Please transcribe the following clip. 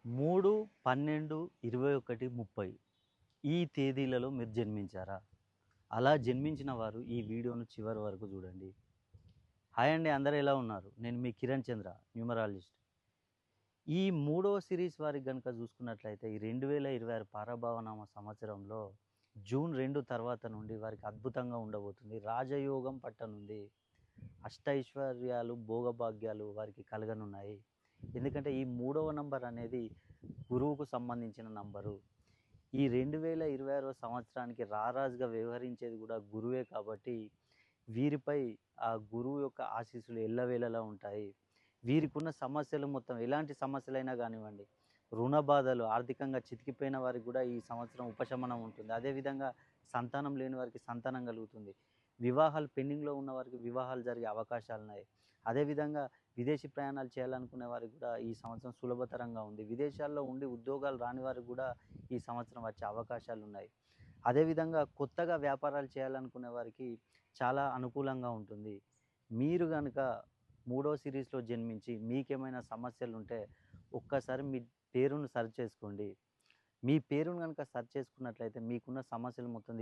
3/12/21:30 ఈ తేదీలలో మీరు జన్మించారా? అలా జన్మించిన వారు ఈ వీడియోను చివరి వరకు చూడండి. హాయ్ అండి, అందరూ ఎలా ఉన్నారు? నేను మీ కిరణ్ చంద్ర, న్యూమరాలజిస్ట్. ఈ మూడవ సిరీస్ వారికి గనుక చూసుకున్నట్లయితే ఈ 2026 పరభావనామ సంవత్సరంలో జూన్ 2 తర్వాత నుండి వారికి అద్భుతంగా ఉండబోతుంది. రాజయోగం పట్టనుంది. అష్టైశ్వర్యాలు, భోగభాగ్యాలు వారికి కలగనున్నాయి. ఎందుకంటే ఈ మూడవ నంబర్ అనేది గురువుకు సంబంధించిన నంబరు. ఈ 2026 సంవత్సరానికి రారాజుగా వ్యవహరించేది కూడా గురువే కాబట్టి వీరిపై ఆ గురువు యొక్క ఆశీస్సులు ఎల్లవేళలా ఉంటాయి. వీరికి ఉన్న సమస్యలు మొత్తం ఎలాంటి సమస్యలైనా కానివ్వండి, రుణ బాధలు, ఆర్థికంగా చితికిపోయిన వారికి కూడా ఈ సంవత్సరం ఉపశమనం ఉంటుంది. అదేవిధంగా సంతానం లేని వారికి సంతానం కలుగుతుంది. వివాహాలు పెండింగ్లో ఉన్న వారికి వివాహాలు జరిగే అవకాశాలు ఉన్నాయి. అదేవిధంగా విదేశీ ప్రయాణాలు చేయాలనుకునే వారికి కూడా ఈ సంవత్సరం సులభతరంగా ఉంది. విదేశాల్లో ఉండి ఉద్యోగాలు రాని వారికి కూడా ఈ సంవత్సరం వచ్చే అవకాశాలు ఉన్నాయి. అదేవిధంగా కొత్తగా వ్యాపారాలు చేయాలనుకునే వారికి చాలా అనుకూలంగా ఉంటుంది. మీరు కనుక మూడో సిరీస్లో జన్మించి మీకేమైనా సమస్యలు ఉంటే ఒక్కసారి మీ పేరును సెర్చ్ చేసుకోండి. మీ పేరును కనుక సెర్చ్ చేసుకున్నట్లయితే మీకున్న సమస్యలు మొత్తం